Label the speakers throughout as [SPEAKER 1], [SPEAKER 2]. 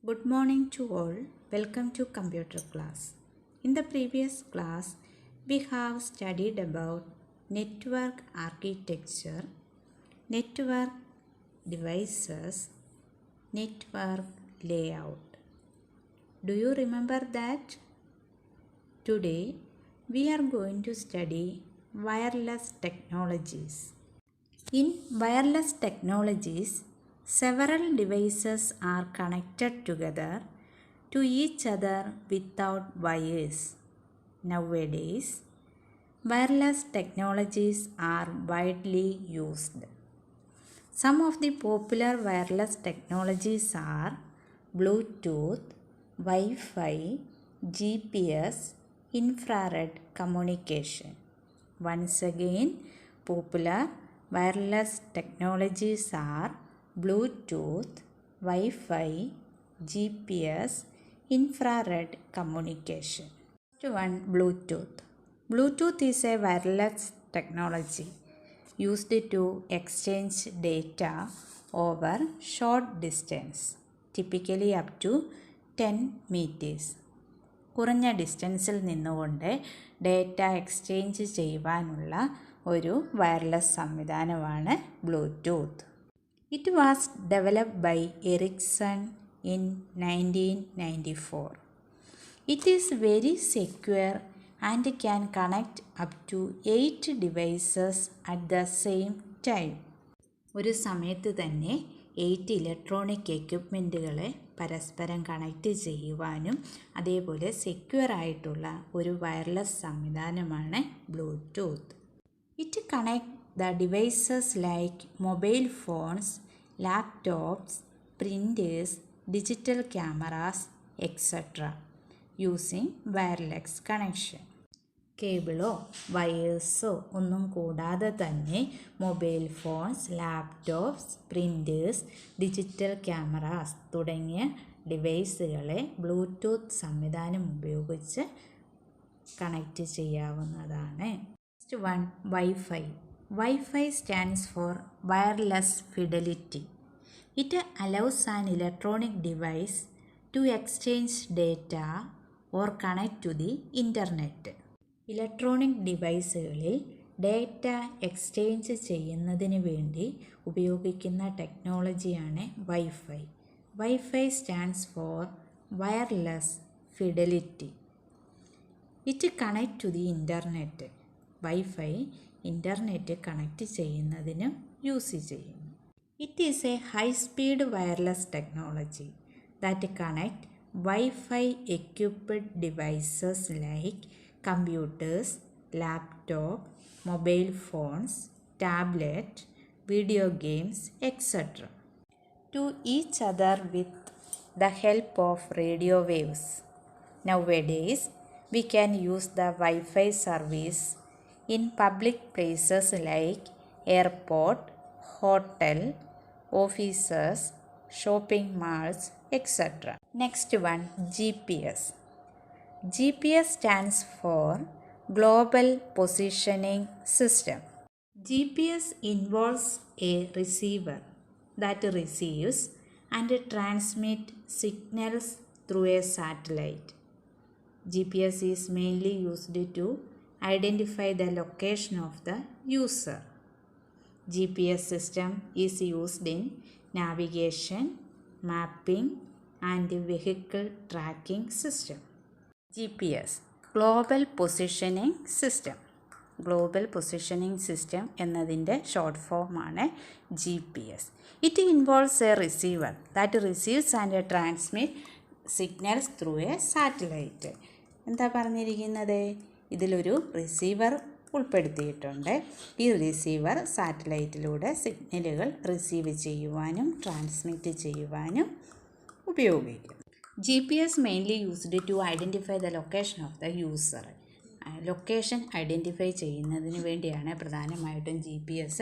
[SPEAKER 1] Good morning to all. Welcome to computer class. In the previous class, we have studied about network architecture, network devices, network layout. Do you remember that? Today, we are going to study wireless technologies. In wireless technologies, several devices are connected together to each other without wires. Nowadays, wireless technologies are widely used. Some of the popular wireless technologies are Bluetooth, Wi-Fi, GPS, infrared communication. Once again, popular wireless technologies are Bluetooth, Wi-Fi, GPS, infrared communication. First one, Bluetooth. Bluetooth is a wireless technology used to exchange data over short distance, typically up to 10 meters. കുറഞ്ഞ ഡിസ്റ്റൻസിൽ നിന്നുകൊണ്ട് data exchange ചെയ്യുവാനുള്ള ഒരു wireless സംവിധാനമാണ് Bluetooth. It was developed by Ericsson in 1994. It is very secure and can connect up to 8 devices at the same time. ഒരു സമയത്ത് തന്നെ 8 electronic എക്യുപ്മെൻറ്റുകളെ പരസ്പരം connect ചെയ്യുവാനും അതേപോലെ സെക്യൂർ ആയിട്ടുള്ള ഒരു വയർലെസ് സംവിധാനമാണ് Bluetooth. It connect the devices like mobile phones, laptops, printers, digital cameras etcetera using wireless connection. കേബിളോ വയേഴ്സോ ഒന്നും കൂടാതെ തന്നെ mobile phones, laptops, printers, digital cameras തുടങ്ങിയ ഡിവൈസുകളെ ബ്ലൂടൂത്ത് സംവിധാനം ഉപയോഗിച്ച് കണക്റ്റ് ചെയ്യാവുന്നതാണ്. Next one, WiFi. WiFi stands for wireless fidelity. It allows an electronic device to exchange data or connect to the internet. Electronic ഡിവൈസുകളിൽ ഡേറ്റ എക്സ്ചേഞ്ച് ചെയ്യുന്നതിന് വേണ്ടി ഉപയോഗിക്കുന്ന ടെക്നോളജിയാണ് WiFi. WiFi stands for wireless fidelity. It connect to the internet. Wifi internet connect ചെയ്യുന്നതിനും use ചെയ്യുന്നു. It is a high speed wireless technology that connect wifi equipped devices like computers, laptop, mobile phones, tablet, video games, etc. to each other with the help of radio waves. Nowadays, we can use the Wi-Fi service in public places like airport, hotel, offices, shopping malls, etc. Next one, GPS. GPS stands for Global Positioning System. GPS involves a receiver that receives and transmits signals through a satellite. GPS is mainly used to identify the location of the user. GPS system is used in navigation, mapping, and vehicle tracking system. GPS, Global Positioning System. Global positioning system എന്നതിൻ്റെ short ഫോമാണ് GPS. It involves a receiver that receives and transmit signals through a satellite. എന്താ പറഞ്ഞിരിക്കുന്നത്? ഇതിലൊരു receiver ഉൾപ്പെടുത്തിയിട്ടുണ്ട്. ഈ receiver സാറ്റലൈറ്റിലൂടെ സിഗ്നലുകൾ receive ചെയ്യുവാനും transmit ചെയ്യുവാനും ഉപയോഗിക്കും. GPS mainly used to identify the location of the user. Location identify ചെയ്യുന്നതിന് വേണ്ടിയാണ് പ്രധാനമായിട്ടും GPS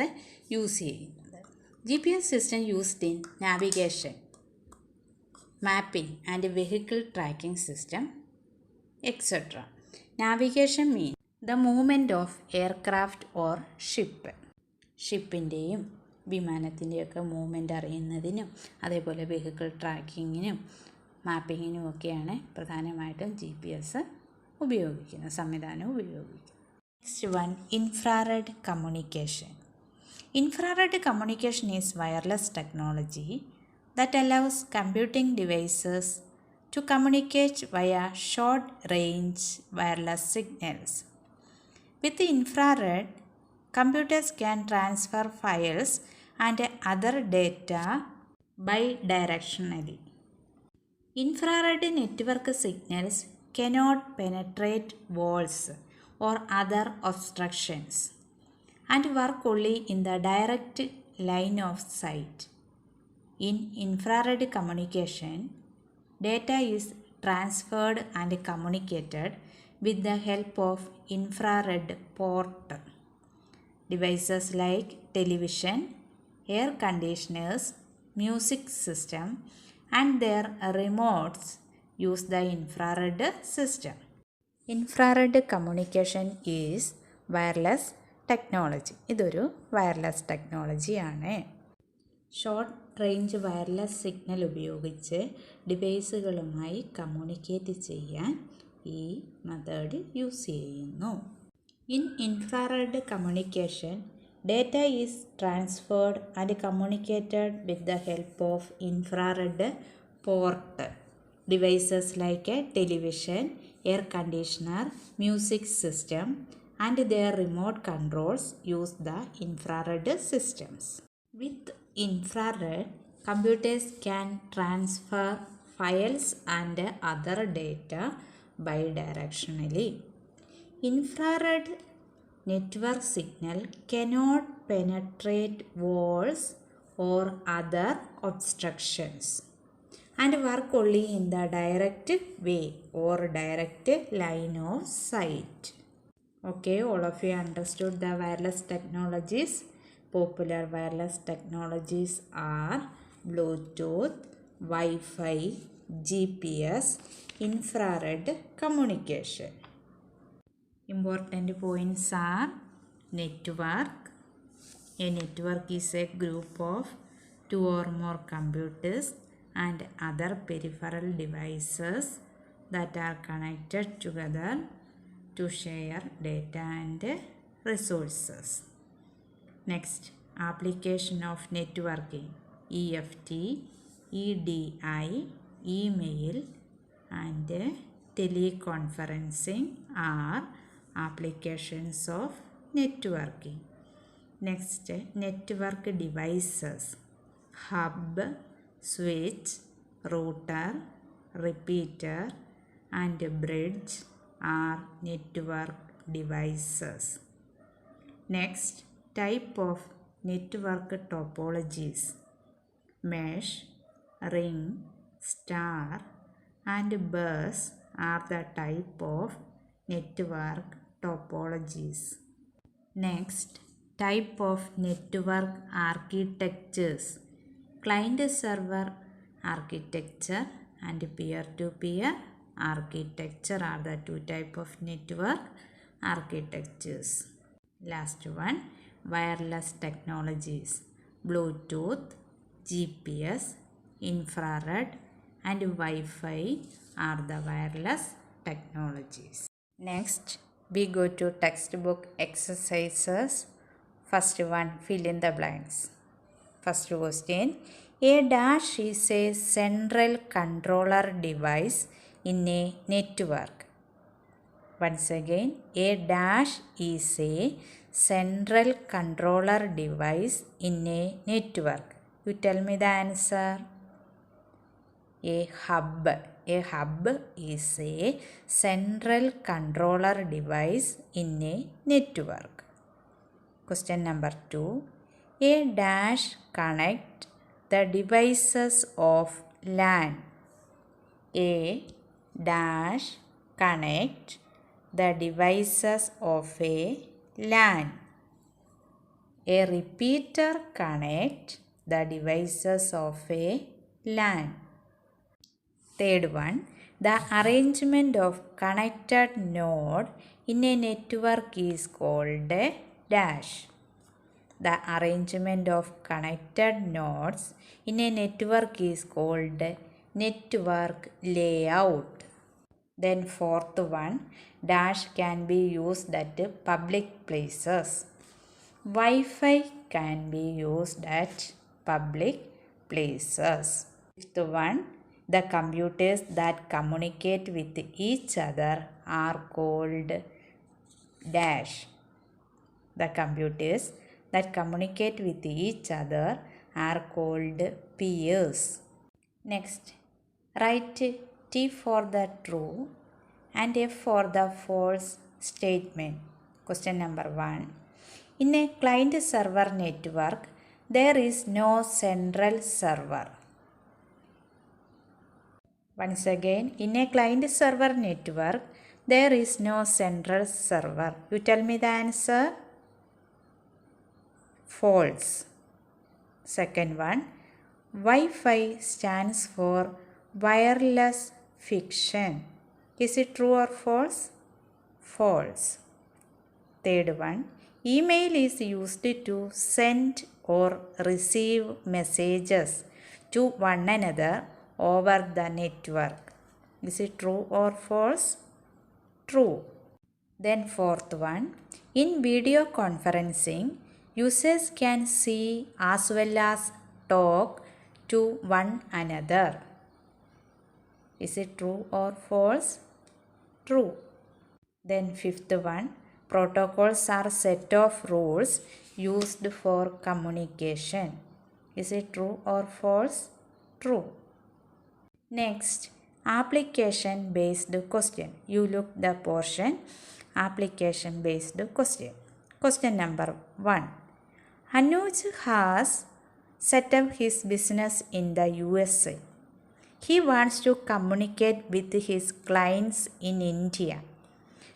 [SPEAKER 1] യൂസ് ചെയ്യുന്നത്. GPS system used in navigation, mapping and vehicle tracking system etcetera. Navigation mean the movement of aircraft or ship. ഷിപ്പിൻ്റെയും വിമാനത്തിൻ്റെയൊക്കെ movement അറിയുന്നതിനും അതേപോലെ vehicle ട്രാക്കിങ്ങിനും മാപ്പിങ്ങിനുമൊക്കെയാണ് പ്രധാനമായിട്ടും GPS ഉപയോഗിക്കുന്നത്, സംവിധാനം ഉപയോഗിക്കുന്നത്. Next one, infrared communication. Infrared communication is wireless technology that allows computing devices to communicate via short-range wireless signals. With infrared, computers can transfer files and other data bidirectionally. Infrared network signals cannot penetrate walls or other obstructions and work only in the direct line of sight. In infrared communication, data is transferred and communicated with the help of infrared port. Devices like television, air conditioners, music system, and their remotes use the infrared system. Infrared communication is wireless technology. ഇതൊരു wireless ടെക്നോളജിയാണ്. Short range wireless signal ഉപയോഗിച്ച് ഡിവൈസുകളുമായി communicate ചെയ്യാൻ ഈ method use ചെയ്യുന്നു. In infrared communication, data is transferred and communicated with the help of infrared port. Devices like a television, air conditioner, music system and their remote controls use the infrared systems. With infrared, computers can transfer files and other data bidirectionally. Infrared network signal cannot penetrate walls or other obstructions and work only in the direct way or direct line of sight. Okay, all of you understood the wireless technologies. Popular wireless technologies are Bluetooth, Wi-Fi, GPS, infrared communication. Important points are network. A network is a group of two or more computers and other peripheral devices that are connected together to share data and resources. Next, application of networking. EFT, EDI, email and teleconferencing are applications of networking. Next, network devices. Hub, switch, router, repeater and bridge are network devices. Next, type of network topologies. Mesh, ring, star and bus are the type of network topologies. Next, type of network architectures. Client-server architecture and peer-to-peer architecture are the two types of network architectures. Last one, wireless technologies. Bluetooth, GPS, infrared and Wi-Fi are the wireless technologies. Next, we go to textbook exercises. First one, fill in the blanks. First question, a dash is a central controller device in a network. Once again, a dash is a central controller device in a network. You tell me the answer. A hub. A hub is a central controller device in a network. Question number 2. A dash connect the devices of LAN. A dash connect the devices of a LAN. A repeater connect the devices of a LAN. Third one, the arrangement of connected node in a network is called a dash. The arrangement of connected nodes in a network is called network layout. Then fourth one, dash can be used at public places. Wi-Fi can be used at public places. Fifth one, the computers that communicate with each other are called dash. The computers that communicate with each other are called peers. Next, write T for the true and F for the false statement. Question number 1. In a client-server network, there is no central server. Once again, in a client-server network, there is no central server. You tell me the answer. False. Second one, Wi-Fi stands for wireless fiction. Is it true or false? False. Third one, email is used to send or receive messages to one another over the network. Is it true or false? True. Then fourth one, in video conferencing, users can see as well as talk to one another. Is it true or false? True. Then fifth one, protocols are set of rules used for communication. Is it true or false? True. Next, application based question. You look the portion application based question. Question number 1. Anuj has set up his business in the USA. He wants to communicate with his clients in India.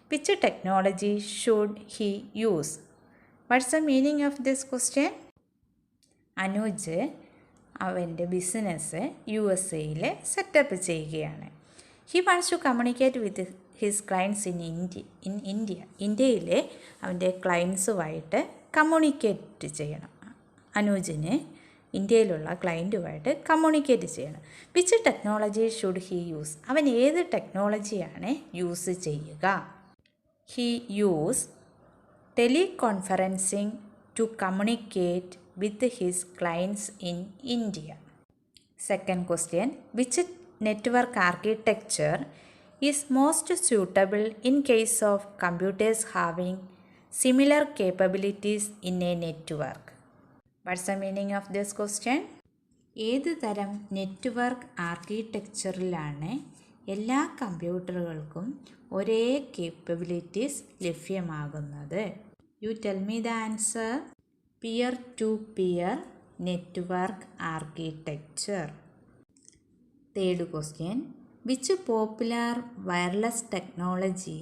[SPEAKER 1] Which technology should he use? What's the meaning of this question? Anuj അവൻ്റെ business USA setup ചെയ്യുകയാണ്. He wants to communicate with his clients in ഇന്ത്യയിലെ അവൻ്റെ ക്ലയൻസുമായിട്ട് communicate ചെയ്യണം. അനൂജിന് ഇന്ത്യയിലുള്ള ക്ലയൻറ്റുമായിട്ട് communicate ചെയ്യണം. Which technology should he use? അവൻ ഏത് ടെക്നോളജിയാണ് യൂസ് ചെയ്യുക? He use teleconferencing to communicate with his clients in India. Second question, which network architecture is most suitable in case of computers having similar capabilities in a network? What's the meaning of this question? ഏത് തരം network ആർക്കിടെക്ചറിലാണ് എല്ലാ കമ്പ്യൂട്ടറുകൾക്കും ഒരേ capabilities ലഭ്യമാകുന്നത്? You tell me the answer. Peer-to-peer network architecture. Third question, which popular wireless technology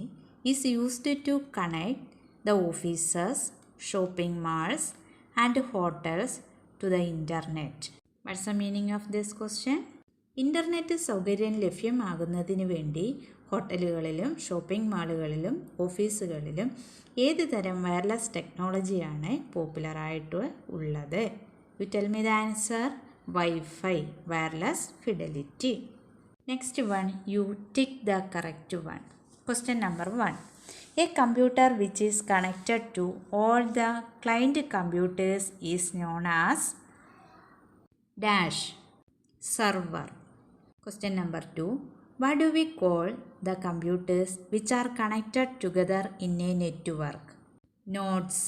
[SPEAKER 1] is used to connect the offices, shopping malls and hotels to the internet? What's the meaning of this question? Internet സൗകര്യം ലഭ്യമാകുന്നതിന് വേണ്ടി ഹോട്ടലുകളിലും shopping മാളുകളിലും ഓഫീസുകളിലും ഏത് തരം wireless ടെക്നോളജിയാണ് പോപ്പുലറായിട്ട് ഉള്ളത്? You tell me the answer. Wifi, wireless fidelity. Next one, you tick the correct one. Question number 1. A computer which is connected to all the client computers is known as dash server. Question number 2. What do we call the computers which are connected together in a network? Nodes.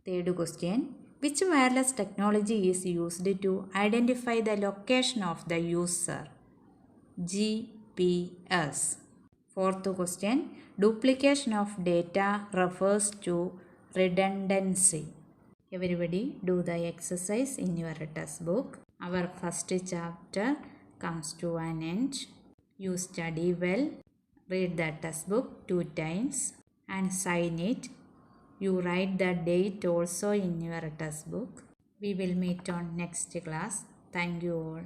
[SPEAKER 1] Third question. Which wireless technology is used to identify the location of the user? GPS. Fourth question. Duplication of data refers to redundancy. Everybody do the exercise in your textbook. Our first chapter comes to an end. You study well, read the textbook 2 times and sign it. You write the date also in your textbook. We will meet on next class. Thank you all.